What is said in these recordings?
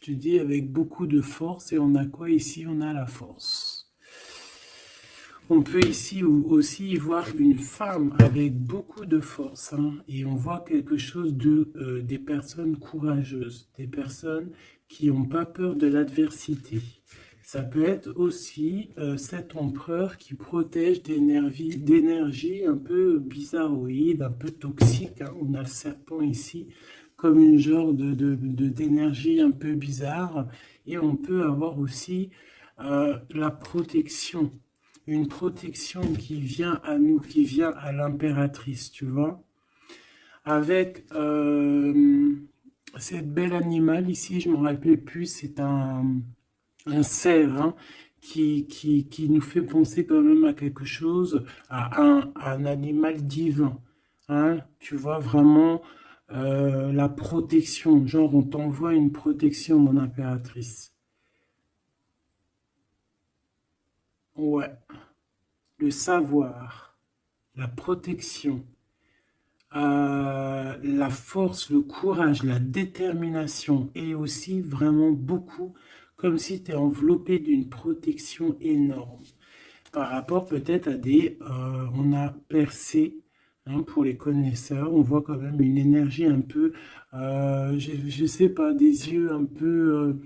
Je te dis avec beaucoup de force. Et on a quoi ici? On a la force. On peut ici aussi voir une femme avec beaucoup de force, hein, et on voit quelque chose des personnes courageuses, des personnes qui n'ont pas peur de l'adversité. Ça peut être aussi cet empereur qui protège d'énergie un peu bizarroïde, un peu toxique, hein. On a le serpent ici comme une genre d'énergie un peu bizarre. Et on peut avoir aussi la protection, une protection qui vient à nous, qui vient à l'impératrice, tu vois, avec cette belle animal ici, je ne me rappelle plus, c'est un cerf, hein, qui nous fait penser quand même à quelque chose, à un animal divin, hein, tu vois, vraiment la protection, genre on t'envoie une protection, mon impératrice. Ouais, le savoir, la protection, la force, le courage, la détermination et aussi vraiment beaucoup comme si tu es enveloppé d'une protection énorme par rapport peut-être à on a percé, hein, pour les connaisseurs, on voit quand même une énergie un peu, je sais pas, des yeux un peu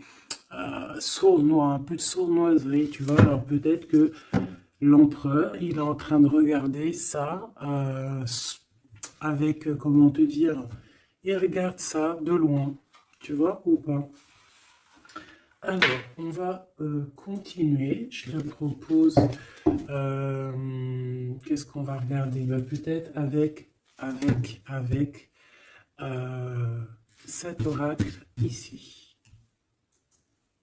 sournois, un peu de sournoiserie, tu vois, alors peut-être que l'empereur, il est en train de regarder ça avec, comment te dire, il regarde ça de loin, tu vois, ou pas. Alors, on va continuer. Je te propose, qu'est-ce qu'on va regarder? Bah, peut-être avec euh, cet oracle ici.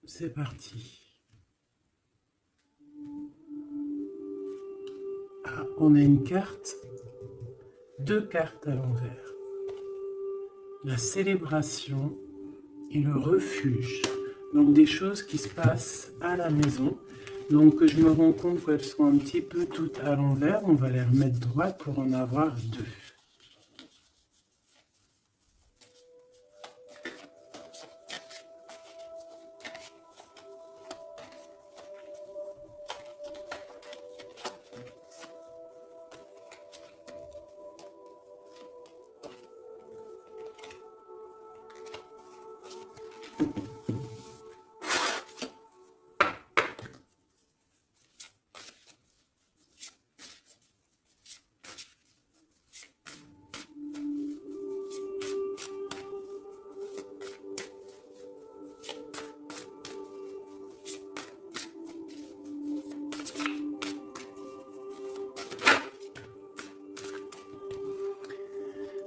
C'est parti. Ah, on a une carte, deux cartes à l'envers. La célébration et le refuge. Donc des choses qui se passent à la maison. Donc je me rends compte qu'elles sont un petit peu toutes à l'envers. On va les remettre droites pour en avoir deux.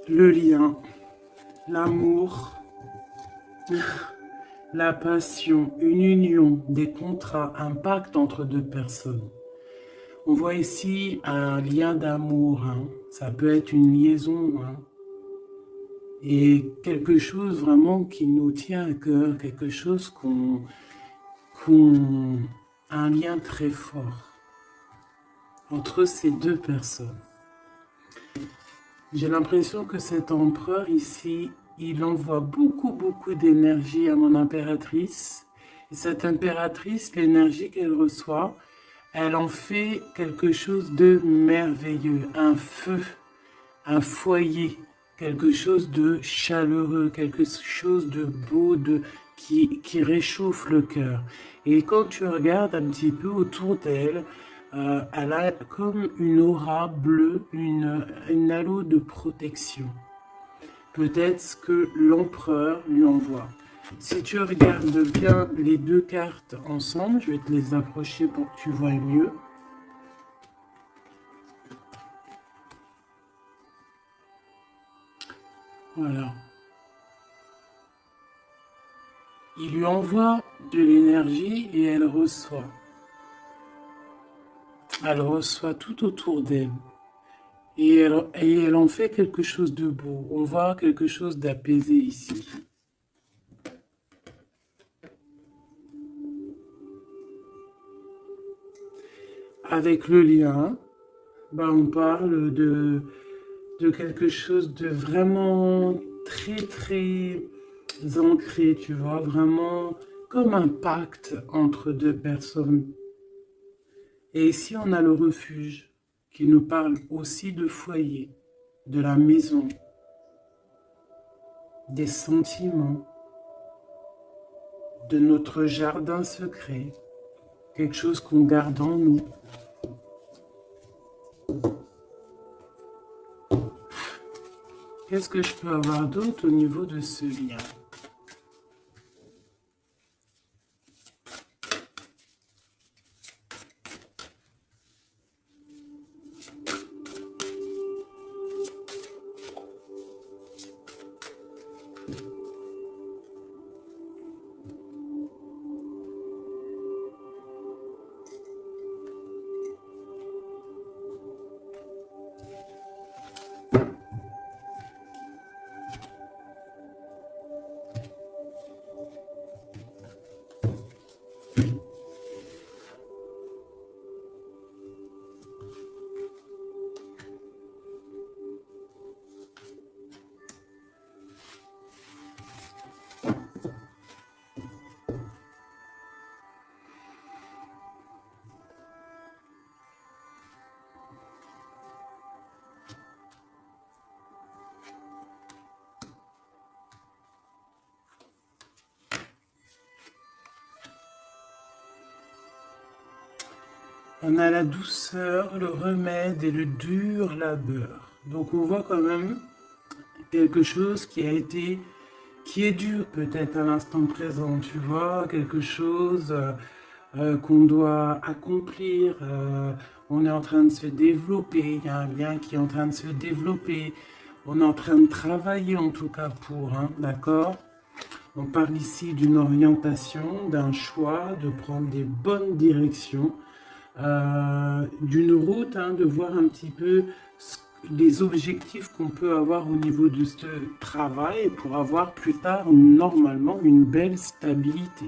Le lien, l'amour, la passion, une union, des contrats, un pacte entre deux personnes. On voit ici un lien d'amour, hein. Ça peut être une liaison, hein. Et quelque chose vraiment qui nous tient à cœur, quelque chose qu'on un lien très fort entre ces deux personnes. J'ai l'impression que cet empereur ici, il envoie beaucoup d'énergie à mon impératrice. Et cette impératrice, l'énergie qu'elle reçoit, elle en fait quelque chose de merveilleux, un feu, un foyer, quelque chose de chaleureux, quelque chose de beau, qui réchauffe le cœur. Et quand tu regardes un petit peu autour d'elle, elle a comme une aura bleue, une halo de protection. Peut-être ce que l'empereur lui envoie. Si tu regardes bien les deux cartes ensemble, je vais te les approcher pour que tu vois mieux. Voilà. Il lui envoie de l'énergie et elle reçoit. Elle reçoit tout autour d'elle. Et elle en fait quelque chose de beau. On voit quelque chose d'apaisé ici. Avec le lien, bah, on parle de quelque chose de vraiment très ancré, tu vois, vraiment comme un pacte entre deux personnes. Et ici, on a le refuge qui nous parle aussi de foyer, de la maison, des sentiments, de notre jardin secret, quelque chose qu'on garde en nous. Qu'est-ce que je peux avoir d'autre au niveau de ce lien? On a la douceur, le remède et le dur labeur. Donc on voit quand même quelque chose qui est dur peut-être à l'instant présent, tu vois, quelque chose qu'on doit accomplir. On est en train de se développer, il y a un lien qui est en train de se développer. On est en train de travailler en tout cas pour, hein, d'accord? On parle ici d'une orientation, d'un choix, de prendre des bonnes directions, d'une route, hein, de voir un petit peu les objectifs qu'on peut avoir au niveau de ce travail pour avoir plus tard normalement une belle stabilité.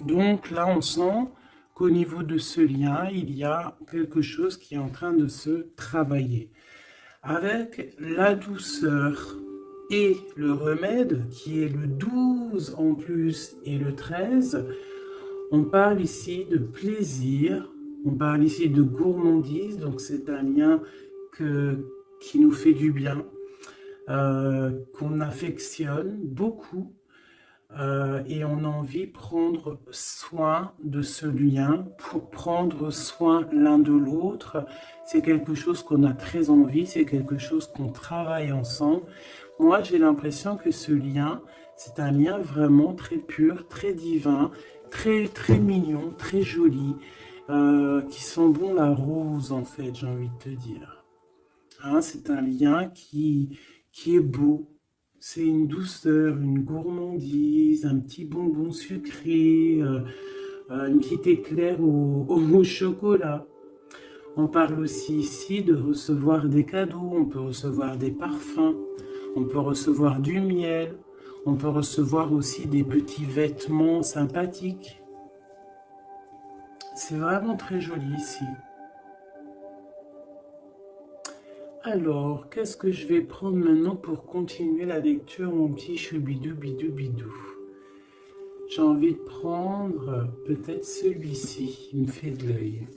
Donc là, on sent qu'au niveau de ce lien, il y a quelque chose qui est en train de se travailler. Avec la douceur et le remède, qui est le 12 en plus et le 13, on parle ici de plaisir, on parle ici de gourmandise, donc c'est un lien qui nous fait du bien, qu'on affectionne beaucoup, et on a envie de prendre soin de ce lien, pour prendre soin l'un de l'autre. C'est quelque chose qu'on a très envie, c'est quelque chose qu'on travaille ensemble. Moi, j'ai l'impression que ce lien, c'est un lien vraiment très pur, très divin, très, très mignon, très joli, qui sent bon la rose, en fait, j'ai envie de te dire. Hein, c'est un lien qui est beau. C'est une douceur, une gourmandise, un petit bonbon sucré, une petite éclair au chocolat. On parle aussi ici de recevoir des cadeaux, on peut recevoir des parfums, on peut recevoir du miel, on peut recevoir aussi des petits vêtements sympathiques. C'est vraiment très joli ici. Alors, qu'est-ce que je vais prendre maintenant pour continuer la lecture, mon petit choubidou bidou bidou? J'ai envie de prendre peut-être celui-ci, il me fait de l'œil.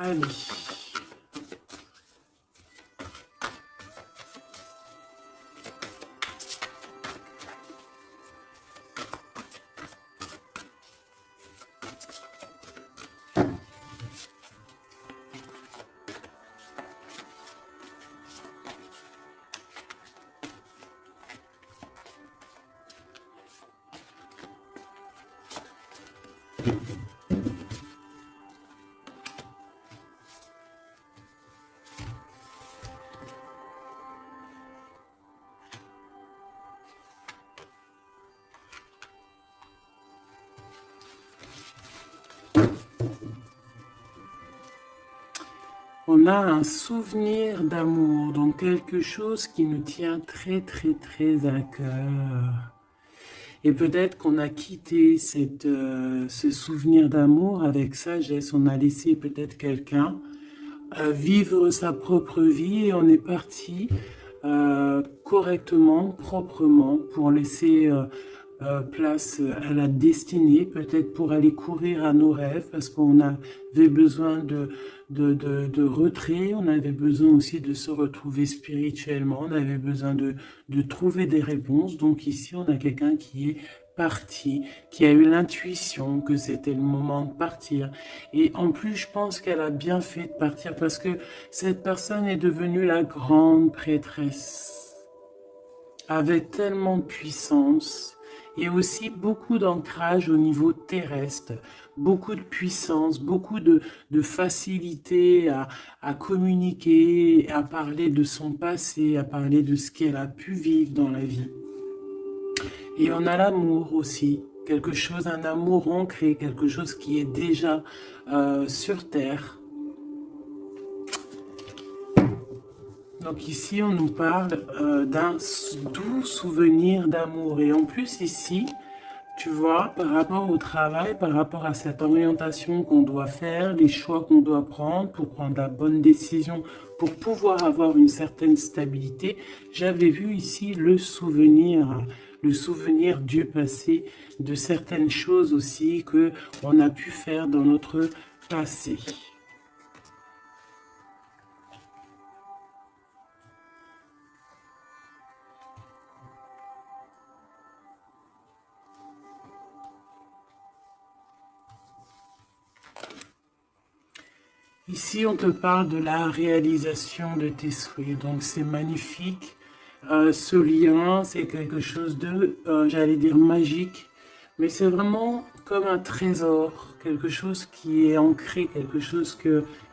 Allez. on a un souvenir d'amour, donc quelque chose qui nous tient très très très à cœur. Et peut-être qu'on a quitté ce souvenir d'amour avec sagesse, on a laissé peut-être quelqu'un vivre sa propre vie et on est parti correctement, proprement, pour laisser place à la destinée, peut-être pour aller courir à nos rêves, parce qu'on avait besoin de retrait, on avait besoin aussi de se retrouver spirituellement, on avait besoin de trouver des réponses. Donc ici, on a quelqu'un qui est parti, qui a eu l'intuition que c'était le moment de partir. Et en plus, je pense qu'elle a bien fait de partir parce que cette personne est devenue la grande prêtresse, avec tellement de puissance et aussi beaucoup d'ancrage au niveau terrestre, beaucoup de puissance, beaucoup de facilité à communiquer, à parler de son passé, à parler de ce qu'elle a pu vivre dans la vie. Et on a l'amour aussi, quelque chose, un amour ancré, quelque chose qui est déjà sur terre. Donc ici, on nous parle d'un doux souvenir d'amour. Et en plus ici, tu vois, par rapport au travail, par rapport à cette orientation qu'on doit faire, les choix qu'on doit prendre pour prendre la bonne décision, pour pouvoir avoir une certaine stabilité, j'avais vu ici le souvenir du passé, de certaines choses aussi que on a pu faire dans notre passé. Ici, on te parle de la réalisation de tes souhaits. Donc, c'est magnifique. Ce lien, c'est quelque chose de, j'allais dire, magique. Mais c'est vraiment comme un trésor. Quelque chose qui est ancré, quelque chose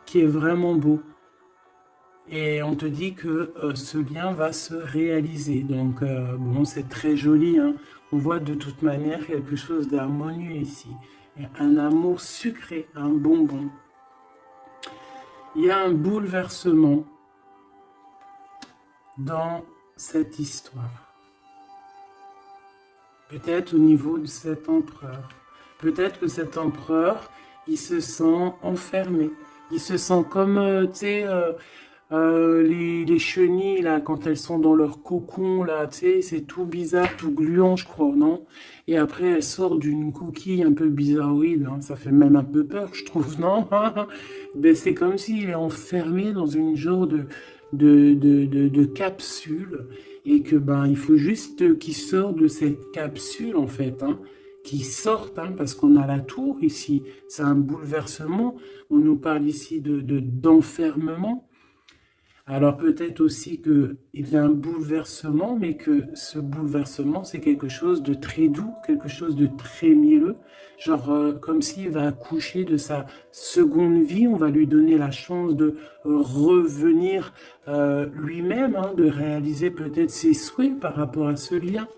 qui est vraiment beau. Et on te dit que ce lien va se réaliser. Donc, bon, c'est très joli, hein. On voit de toute manière quelque chose d'harmonieux ici. Et un amour sucré, un bonbon. Il y a un bouleversement dans cette histoire. Peut-être au niveau de cet empereur. Peut-être que cet empereur, il se sent enfermé. Il se sent comme, tu sais, les chenilles, là, quand elles sont dans leur cocon, là, tu sais, c'est tout bizarre, tout gluant, je crois, non? Et après, elles sortent d'une coquille un peu bizarroïde, hein. Ça fait même un peu peur, je trouve, non? Ben, c'est comme s'il est enfermé dans une genre de capsule, et que, ben, il faut juste qu'il sorte de cette capsule, en fait, hein. Qui sortent, hein, parce qu'on a la tour ici, c'est un bouleversement, on nous parle ici d'enfermement. Alors peut-être aussi qu'il y a un bouleversement, mais que ce bouleversement, c'est quelque chose de très doux, quelque chose de très mielleux, genre comme s'il va accoucher de sa seconde vie, on va lui donner la chance de revenir lui-même, hein, de réaliser peut-être ses souhaits par rapport à ce lien.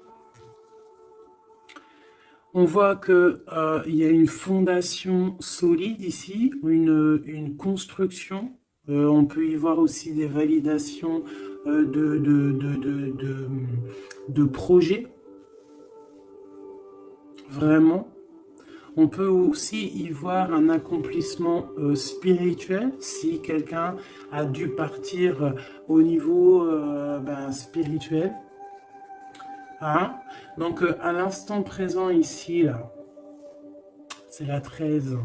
On voit qu'il y a une fondation solide ici, une construction. On peut y voir aussi des validations de projets, vraiment. On peut aussi y voir un accomplissement spirituel, si quelqu'un a dû partir au niveau spirituel. Hein? Donc, à l'instant présent ici, là, c'est la 13.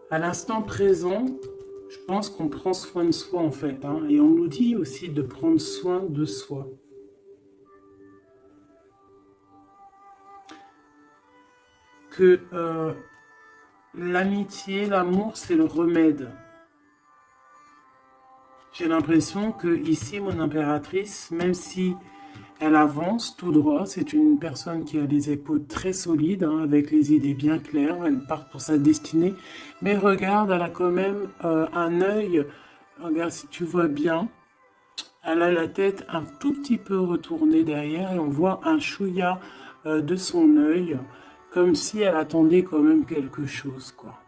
À l'instant présent, je pense qu'on prend soin de soi, en fait. Hein, et on nous dit aussi de prendre soin de soi. Que l'amitié, l'amour, c'est le remède. J'ai l'impression que ici, mon impératrice, même si elle avance tout droit, c'est une personne qui a les épaules très solides, hein, avec les idées bien claires, elle part pour sa destinée, mais regarde, elle a quand même un œil, regarde si tu vois bien, elle a la tête un tout petit peu retournée derrière et on voit un chouïa de son œil, comme si elle attendait quand même quelque chose, quoi.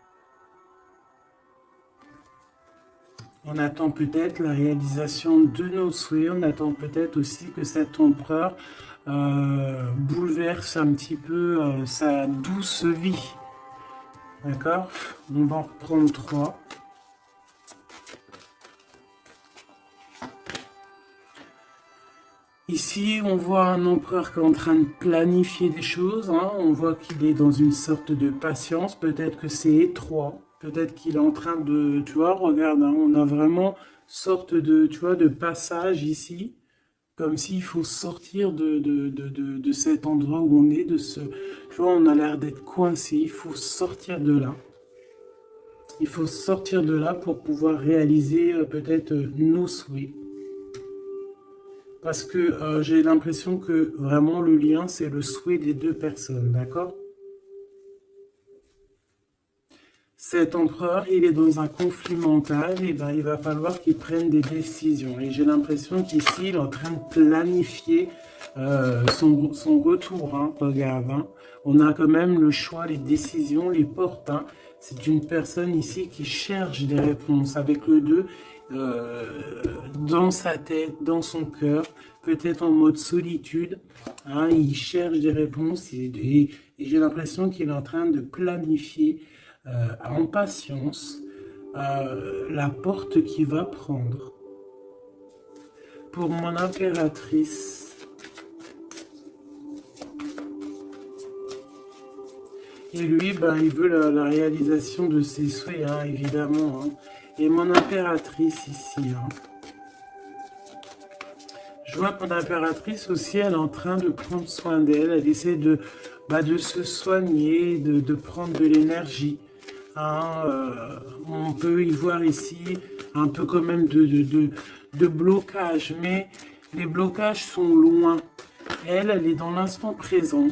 On attend peut-être la réalisation de nos souhaits. On attend peut-être aussi que cet empereur bouleverse un petit peu sa douce vie. D'accord? On va en reprendre 3. Ici, on voit un empereur qui est en train de planifier des choses. Hein. On voit qu'il est dans une sorte de patience. Peut-être que c'est étroit. Peut-être qu'il est en train de... Tu vois, regarde, hein, on a vraiment sorte de, tu vois, de passage ici. Comme s'il faut sortir de cet endroit où on est, de ce... Tu vois, on a l'air d'être coincé. Il faut sortir de là. Il faut sortir de là pour pouvoir réaliser peut-être nos souhaits. Parce que j'ai l'impression que vraiment le lien, c'est le souhait des deux personnes, d'accord? Cet empereur, il est dans un conflit mental, et ben, il va falloir qu'il prenne des décisions. Et j'ai l'impression qu'ici, il est en train de planifier son retour. Hein, regarde, hein. On a quand même le choix, les décisions, les portes. Hein. C'est une personne ici qui cherche des réponses avec le 2 dans sa tête, dans son cœur, peut-être en mode solitude. Hein, il cherche des réponses et j'ai l'impression qu'il est en train de planifier en patience la porte qu'il va prendre. Pour mon impératrice, et lui, ben, il veut la réalisation de ses souhaits, hein, évidemment. Hein. Et mon impératrice ici, hein. Je vois que mon impératrice aussi, elle est en train de prendre soin d'elle. Elle essaie de se soigner, de prendre de l'énergie. Hein, on peut y voir ici un peu quand même de blocage, mais les blocages sont loin. Elle est dans l'instant présent.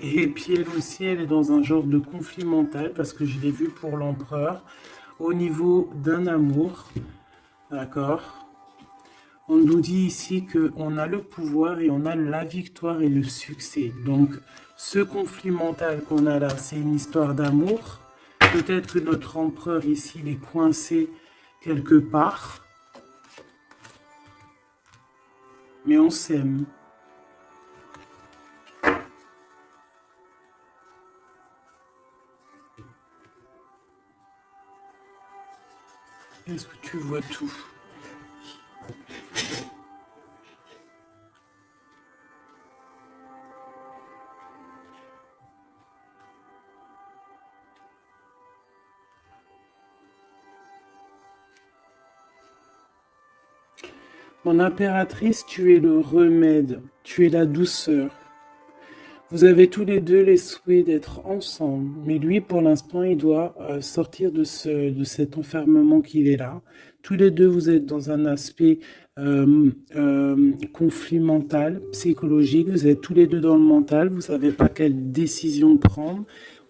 Et puis elle aussi, elle est dans un genre de conflit mental, parce que je l'ai vu pour l'empereur, au niveau d'un amour. D'accord? On nous dit ici qu'on a le pouvoir et on a la victoire et le succès. Donc, ce conflit mental qu'on a là, c'est une histoire d'amour. Peut-être que notre empereur ici, il est coincé quelque part. Mais on s'aime. Est-ce que tu vois tout ? Mon impératrice, tu es le remède, tu es la douceur. Vous avez tous les deux les souhaits d'être ensemble, mais lui, pour l'instant, il doit sortir de cet enfermement qu'il est là. Tous les deux, vous êtes dans un aspect conflit mental, psychologique. Vous êtes tous les deux dans le mental. Vous ne savez pas quelle décision prendre.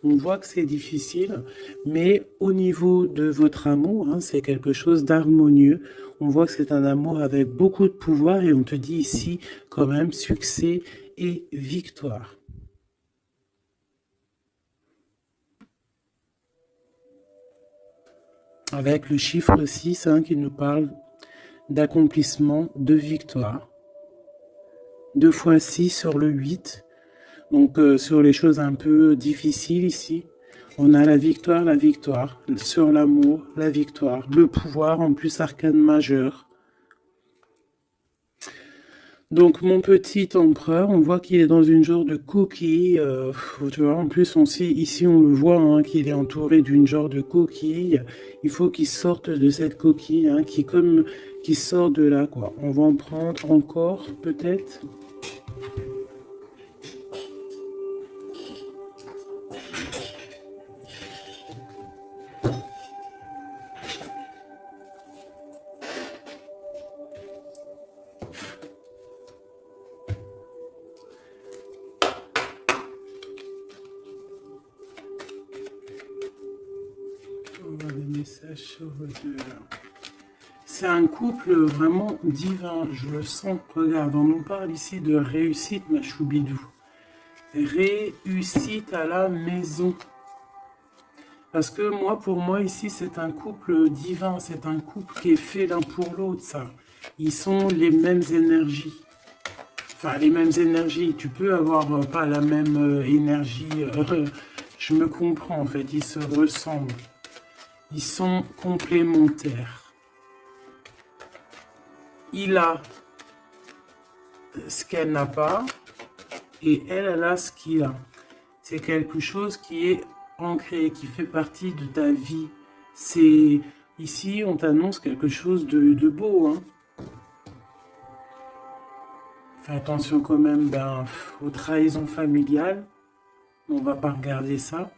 On voit que c'est difficile, mais au niveau de votre amour, hein, c'est quelque chose d'harmonieux. On voit que c'est un amour avec beaucoup de pouvoir et on te dit ici quand même succès et victoire. Avec le chiffre 6 hein, qui nous parle d'accomplissement, de victoire. 2 fois 6 sur le 8. Donc sur les choses un peu difficiles ici, on a la victoire. Sur l'amour, la victoire. Le pouvoir, en plus arcane majeur. Donc mon petit empereur, on voit qu'il est dans une genre de coquille. Tu vois, en plus ici on le voit hein, qu'il est entouré d'une genre de coquille. Il faut qu'il sorte de cette coquille, hein, qui sort de là quoi. On va en prendre encore peut-être. C'est un couple vraiment divin, je le sens. Regarde, on nous parle ici de réussite, ma choubidou. Réussite à la maison. Parce que moi, pour moi, ici, c'est un couple divin. C'est un couple qui est fait l'un pour l'autre, ça. Ils sont les mêmes énergies. Enfin, les mêmes énergies. Tu peux avoir pas la même énergie. Je me comprends, en fait. Ils se ressemblent. Ils sont complémentaires. Il a ce qu'elle n'a pas. Et elle a ce qu'il a. C'est quelque chose qui est ancré, qui fait partie de ta vie. C'est ici, on t'annonce quelque chose de beau. Hein. Fais attention quand même aux trahisons familiales. On va pas regarder ça.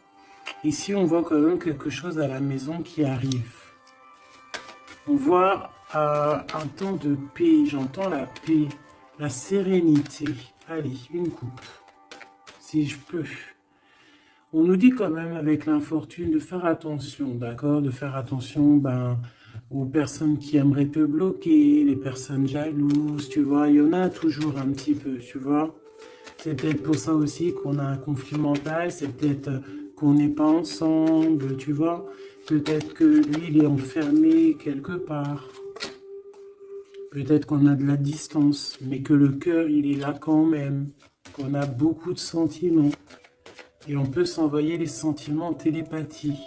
Ici, on voit quand même quelque chose à la maison qui arrive. On voit un temps de paix. J'entends la paix, la sérénité. Allez, une coupe, si je peux. On nous dit quand même avec l'infortune de faire attention, d'accord? De faire attention aux personnes qui aimeraient te bloquer, les personnes jalouses, tu vois. Il y en a toujours un petit peu, tu vois. C'est peut-être pour ça aussi qu'on a un conflit mental, c'est peut-être qu'on n'est pas ensemble, tu vois. Peut-être que lui, il est enfermé quelque part. Peut-être qu'on a de la distance, mais que le cœur, il est là quand même. Qu'on a beaucoup de sentiments. Et on peut s'envoyer les sentiments en télépathie.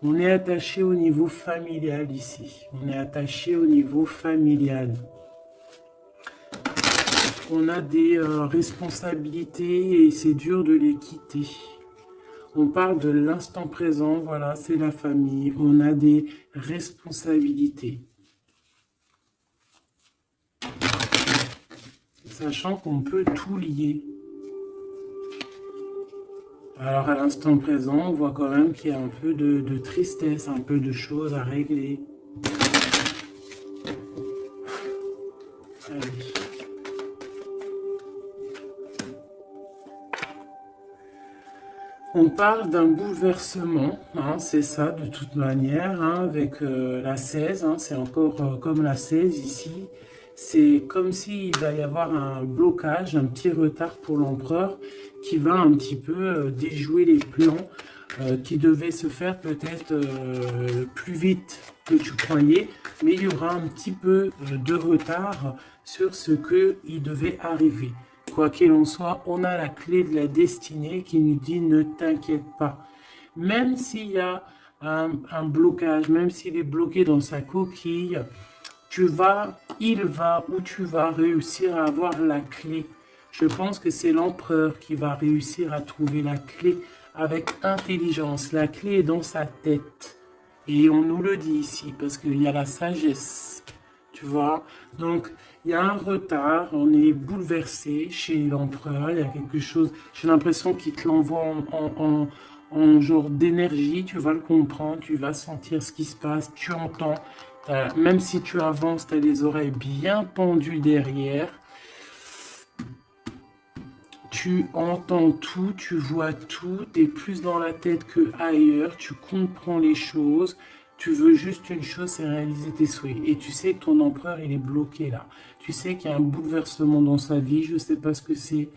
On est attaché au niveau familial ici. On est attaché au niveau familial. On a des responsabilités et c'est dur de les quitter. On parle de l'instant présent, voilà, c'est la famille. On a des responsabilités. Sachant qu'on peut tout lier. Alors à l'instant présent, on voit quand même qu'il y a un peu de tristesse, un peu de choses à régler. Allez. On parle d'un bouleversement, hein, c'est ça de toute manière, hein, avec la 16, hein, c'est encore comme la 16 ici. C'est comme s'il va y avoir un blocage, un petit retard pour l'empereur qui va un petit peu déjouer les plans qui devaient se faire peut-être plus vite que tu croyais, mais il y aura un petit peu de retard sur ce qu'il devait arriver. Quoi qu'il en soit, on a la clé de la destinée qui nous dit ne t'inquiète pas. Même s'il y a un blocage, même s'il est bloqué dans sa coquille, il va ou tu vas réussir à avoir la clé. Je pense que c'est l'empereur qui va réussir à trouver la clé avec intelligence. La clé est dans sa tête. Et on nous le dit ici parce qu'il y a la sagesse. Tu vois? Donc, il y a un retard. On est bouleversé chez l'empereur. Il y a quelque chose. J'ai l'impression qu'il te l'envoie en genre d'énergie. Tu vas le comprendre. Tu vas sentir ce qui se passe. Tu entends. Même si tu avances, tu as les oreilles bien pendues derrière. Tu entends tout, tu vois tout, tu es plus dans la tête que ailleurs, tu comprends les choses, tu veux juste une chose, c'est réaliser tes souhaits. Et tu sais que ton empereur, il est bloqué là. Tu sais qu'il y a un bouleversement dans sa vie, je ne sais pas ce que c'est.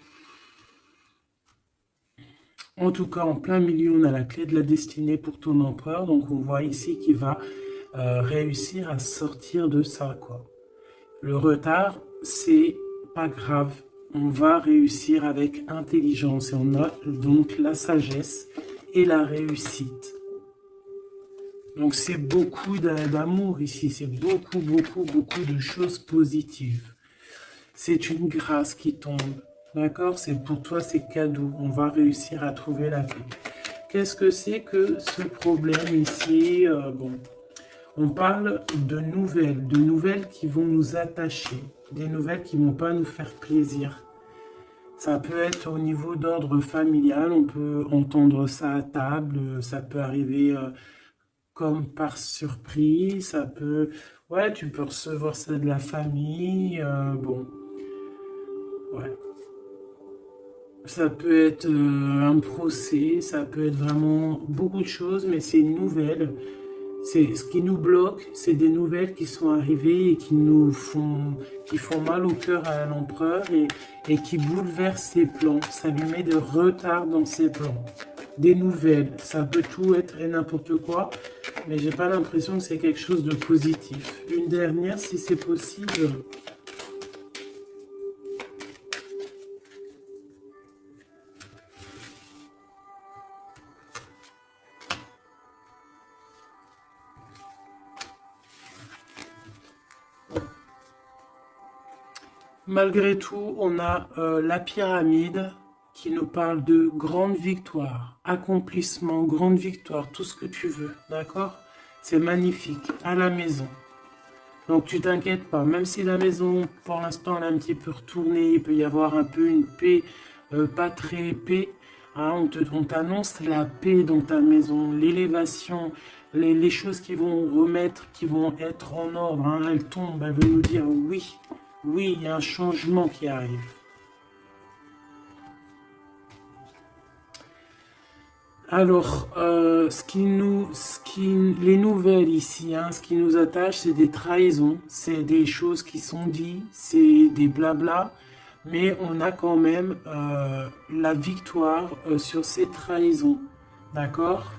En tout cas, en plein milieu, on a la clé de la destinée pour ton empereur. Donc, on voit ici qu'il va réussir à sortir de ça, quoi. Le retard, c'est pas grave. On va réussir avec intelligence. Et on a donc la sagesse et la réussite. Donc, c'est beaucoup d'amour ici. C'est beaucoup, beaucoup, beaucoup de choses positives. C'est une grâce qui tombe. D'accord? C'est pour toi, c'est cadeau. On va réussir à trouver la clé. Qu'est-ce que c'est que ce problème ici? Bon, on parle de nouvelles qui vont nous attacher, des nouvelles qui ne vont pas nous faire plaisir. Ça peut être au niveau d'ordre familial, on peut entendre ça à table, ça peut arriver comme par surprise, ça peut... Ouais, tu peux recevoir ça de la famille, bon, ouais. Ça peut être un procès, ça peut être vraiment beaucoup de choses, mais c'est une nouvelle. C'est ce qui nous bloque, c'est des nouvelles qui sont arrivées et qui font mal au cœur à l'empereur et qui bouleversent ses plans. Ça lui met de retard dans ses plans. des nouvelles. Ça peut tout être et n'importe quoi, mais j'ai pas l'impression que c'est quelque chose de positif. Une dernière, si c'est possible. Malgré tout, on a la pyramide qui nous parle de grande victoire, accomplissement, grande victoire, tout ce que tu veux, d'accord? C'est magnifique, à la maison. Donc tu t'inquiètes pas, même si la maison, pour l'instant, elle est un petit peu retournée, il peut y avoir un peu une paix, pas très paix. Hein, on t'annonce la paix dans ta maison, l'élévation, les choses qui vont remettre, qui vont être en ordre. Hein, elles tombent, elles veulent nous dire oui, oui, il y a un changement qui arrive. Alors, les nouvelles ici, hein, ce qui nous attache, c'est des trahisons, c'est des choses qui sont dites, c'est des blabla, mais on a quand même la victoire sur ces trahisons, d'accord?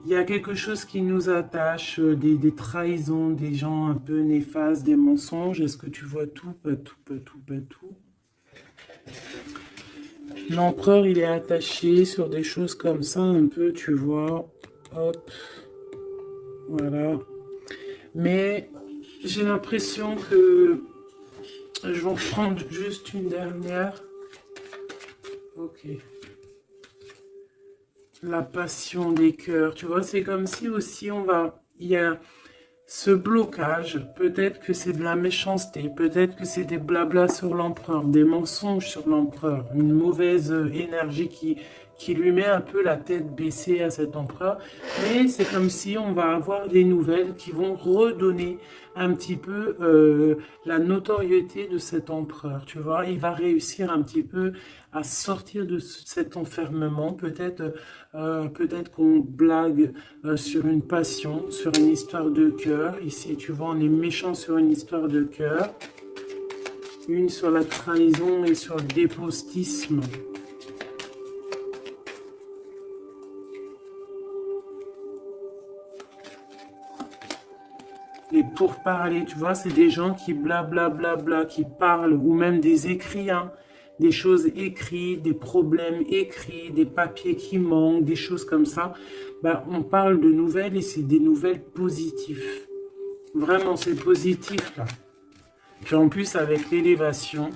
Il y a quelque chose qui nous attache, des trahisons, des gens un peu néfastes, des mensonges. Est-ce que tu vois tout? Pas tout, pas tout, pas tout. L'empereur, il est attaché sur des choses comme ça, un peu, tu vois. Hop, voilà. Mais j'ai l'impression que je vais en prendre juste une dernière. Ok. La passion des cœurs, tu vois, c'est comme si aussi il y a ce blocage, peut-être que c'est de la méchanceté, peut-être que c'est des blablas sur l'empereur, des mensonges sur l'empereur, une mauvaise énergie qui lui met un peu la tête baissée à cet empereur. Mais c'est comme si on va avoir des nouvelles qui vont redonner un petit peu la notoriété de cet empereur, tu vois. Il va réussir un petit peu à sortir de cet enfermement. Peut-être qu'on blague sur une passion, sur une histoire de cœur. Ici, tu vois, on est méchant sur une histoire de cœur. Une sur la trahison et sur le dépostisme. Les pourparlers, tu vois, c'est des gens qui blablabla, qui parlent, ou même des écrits, hein, des choses écrites, des problèmes écrits, des papiers qui manquent, des choses comme ça. Ben, on parle de nouvelles et c'est des nouvelles positives. Vraiment, c'est positif là. Puis en plus, avec l'élévation,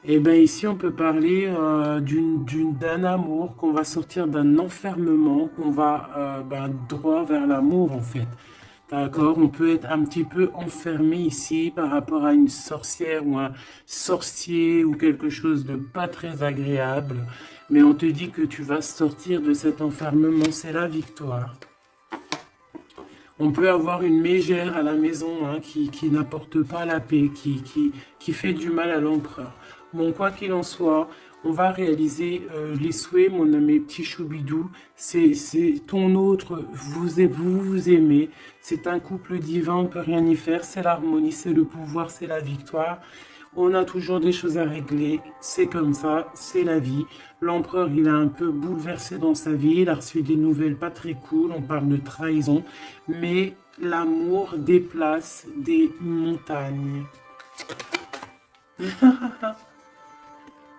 et ben ici, on peut parler d'un amour, qu'on va sortir d'un enfermement, qu'on va droit vers l'amour en fait. D'accord, on peut être un petit peu enfermé ici par rapport à une sorcière ou un sorcier ou quelque chose de pas très agréable. Mais on te dit que tu vas sortir de cet enfermement, c'est la victoire. On peut avoir une mégère à la maison hein, qui n'apporte pas la paix, qui fait du mal à l'empereur. Bon, quoi qu'il en soit, on va réaliser les souhaits, mes petits choubidous. C'est ton autre, vous aimez. C'est un couple divin, on ne peut rien y faire. C'est l'harmonie, c'est le pouvoir, c'est la victoire. On a toujours des choses à régler, c'est comme ça, c'est la vie. L'empereur, il a un peu bouleversé dans sa vie, il a reçu des nouvelles pas très cool, on parle de trahison, mais l'amour déplace des montagnes.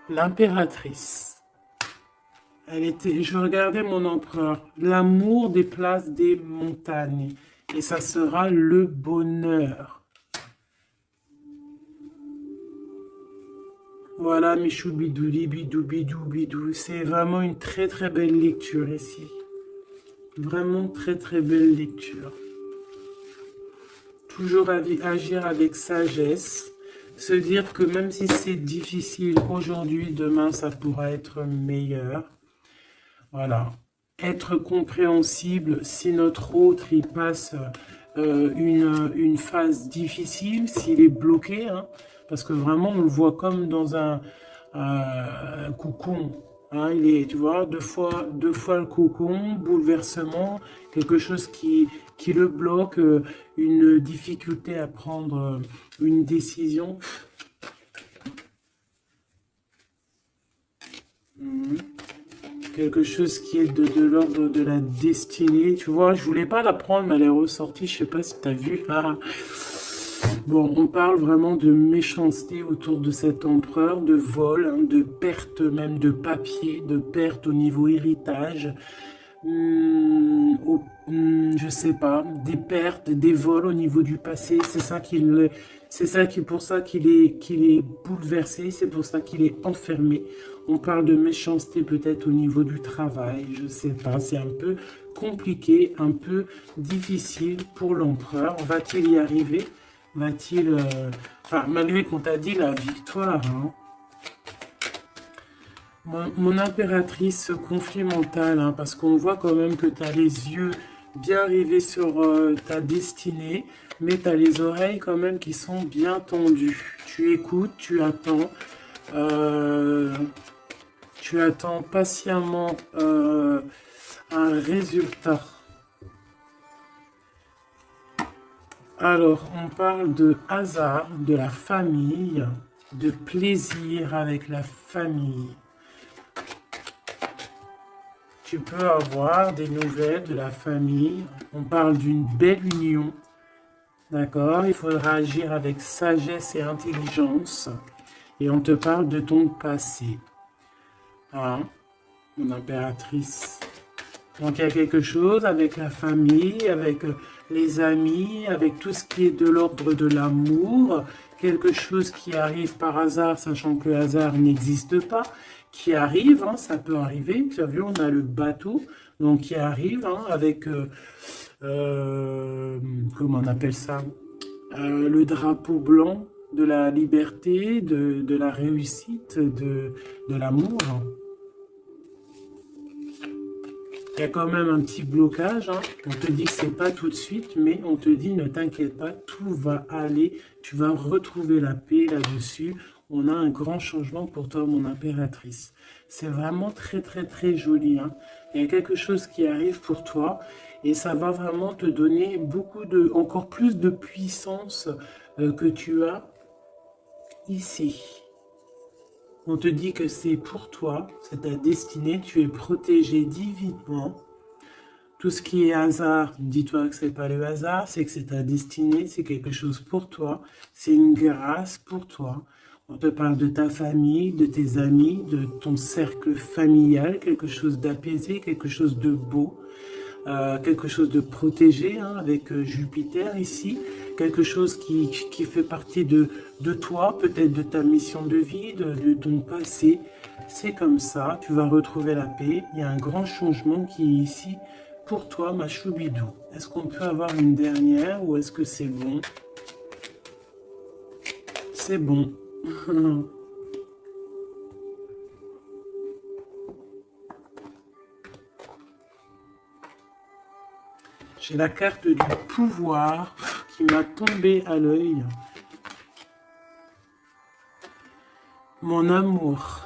L'impératrice, je regardais mon empereur, l'amour déplace des montagnes, et ça sera le bonheur. Voilà, mes choubidouli, bidou, bidou, bidou. C'est vraiment une très très belle lecture ici. Vraiment très très belle lecture. Toujours agir avec sagesse. Se dire que même si c'est difficile aujourd'hui, demain ça pourra être meilleur. Voilà. Être compréhensible si notre autre il passe une phase difficile, s'il est bloqué, hein, parce que vraiment on le voit comme dans un cocon. Hein, il est, tu vois, deux fois le cocon, bouleversement, quelque chose qui le bloque, une difficulté à prendre une décision. quelque chose qui est de l'ordre de la destinée. Tu vois, je voulais pas la prendre, mais elle est ressortie. Je sais pas si tu as vu. Ah. Bon, on parle vraiment de méchanceté autour de cet empereur, de vol, hein, de perte même de papier, de perte au niveau héritage. Je sais pas, des pertes, des vols au niveau du passé, c'est pour ça qu'il est bouleversé, c'est pour ça qu'il est enfermé. On parle de méchanceté peut-être au niveau du travail, je sais pas, c'est un peu compliqué, un peu difficile pour l'empereur. Va-t-il y arriver? Va-t-il, enfin, malgré qu'on t'a dit la victoire, hein. Mon impératrice, ce conflit mental, hein, parce qu'on voit quand même que tu as les yeux bien rivés sur ta destinée, mais tu as les oreilles quand même qui sont bien tendues. Tu écoutes, euh, tu attends patiemment un résultat. Alors, on parle de hasard, de la famille, de plaisir avec la famille. Tu peux avoir des nouvelles de la famille. On parle d'une belle union. D'accord? Il faudra agir avec sagesse et intelligence. Et on te parle de ton passé. Hein? Mon impératrice. Donc il y a quelque chose avec la famille, avec les amis, avec tout ce qui est de l'ordre de l'amour. Quelque chose qui arrive par hasard, sachant que le hasard n'existe pas, qui arrive, hein, ça peut arriver. Tu as vu, on a le bateau, donc qui arrive hein, avec, comment on appelle ça, le drapeau blanc de la liberté, de la réussite, de l'amour. Il y a quand même un petit blocage, hein. On te dit que c'est pas tout de suite, mais on te dit ne t'inquiète pas, tout va aller, tu vas retrouver la paix là-dessus. On a un grand changement pour toi, mon impératrice. C'est vraiment très très très joli, hein. Il y a quelque chose qui arrive pour toi et ça va vraiment te donner encore plus de puissance que tu as ici. On te dit que c'est pour toi, c'est ta destinée, tu es protégé divinement. Tout ce qui est hasard, dis-toi que c'est pas le hasard, c'est que c'est ta destinée, c'est quelque chose pour toi, c'est une grâce pour toi. On te parle de ta famille, de tes amis, de ton cercle familial, quelque chose d'apaisé, quelque chose de beau. Quelque chose de protégé hein, avec Jupiter ici, quelque chose qui fait partie de toi, peut-être de ta mission de vie, de ton passé. C'est comme ça, tu vas retrouver la paix. Il y a un grand changement qui est ici pour toi, ma choubidou. Est-ce qu'on peut avoir une dernière ou est-ce que c'est bon? C'est bon. J'ai la carte du pouvoir qui m'a tombé à l'œil. Mon amour.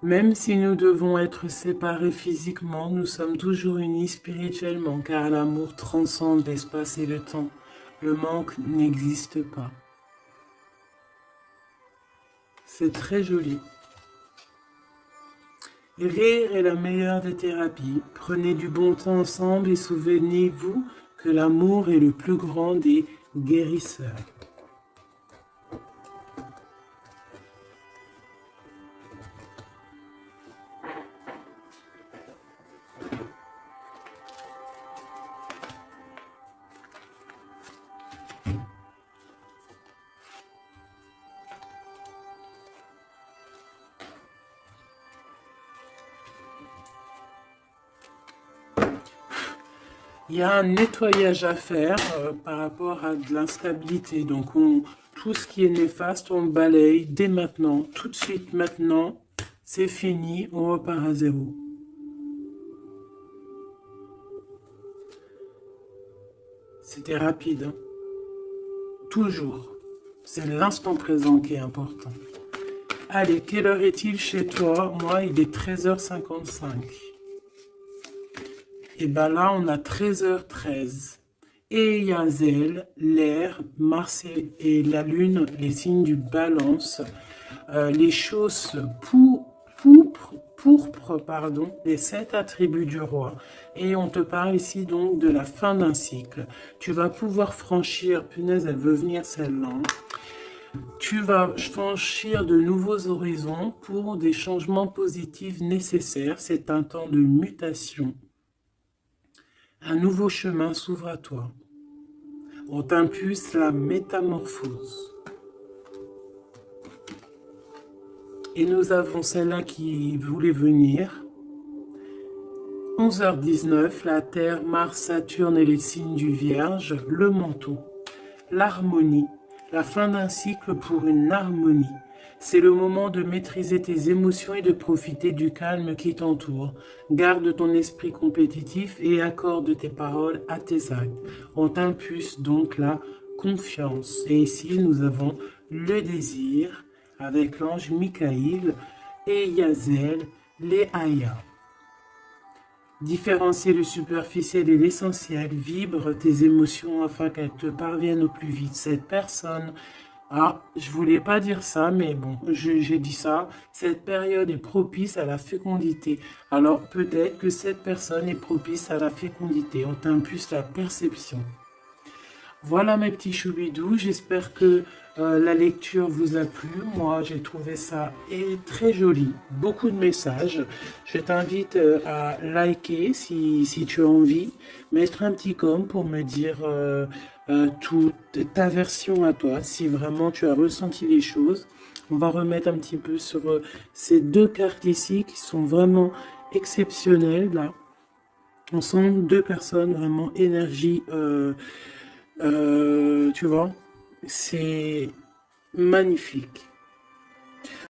Même si nous devons être séparés physiquement, nous sommes toujours unis spirituellement, car l'amour transcende l'espace et le temps. Le manque n'existe pas. C'est très joli. Rire est la meilleure des thérapies. Prenez du bon temps ensemble et souvenez-vous que l'amour est le plus grand des guérisseurs. Il y a un nettoyage à faire par rapport à de l'instabilité. Donc, tout ce qui est néfaste, on le balaye dès maintenant, tout de suite maintenant. C'est fini, on repart à zéro. C'était rapide. Hein. Toujours. C'est l'instant présent qui est important. Allez, quelle heure est-il chez toi? Moi, il est 13h55. Et bien là, on a 13h13. Et Yazel, l'air, Mars et la Lune, les signes du balance, les choses pourpre, pardon, les 7 attributs du roi. Et on te parle ici donc de la fin d'un cycle. Tu vas pouvoir franchir, punaise, elle veut venir celle-là. Tu vas franchir de nouveaux horizons pour des changements positifs nécessaires. C'est un temps de mutation. Un nouveau chemin s'ouvre à toi. On t'impulse la métamorphose. Et nous avons celle-là qui voulait venir. 11h19, la Terre, Mars, Saturne et les signes du Vierge, le manteau, l'harmonie, la fin d'un cycle pour une harmonie. C'est le moment de maîtriser tes émotions et de profiter du calme qui t'entoure. Garde ton esprit compétitif et accorde tes paroles à tes actes. On t'impulse donc la confiance. Et ici, nous avons le désir avec l'ange Michael et Yazel, les Aya. Différencier le superficiel et l'essentiel, vibre tes émotions afin qu'elles te parviennent au plus vite. Cette personne, je voulais pas dire ça, mais bon, j'ai dit ça. Cette période est propice à la fécondité. Alors peut-être que cette personne est propice à la fécondité. On t'impulse la perception. Voilà mes petits choubidous, j'espère que la lecture vous a plu. Moi, j'ai trouvé ça très joli, beaucoup de messages. Je t'invite à liker si tu as envie, mettre un petit com pour me dire toute ta version à toi, si vraiment tu as ressenti les choses. On va remettre un petit peu sur ces deux cartes ici qui sont vraiment exceptionnelles. Là, on sent deux personnes vraiment énergie. Tu vois, c'est magnifique.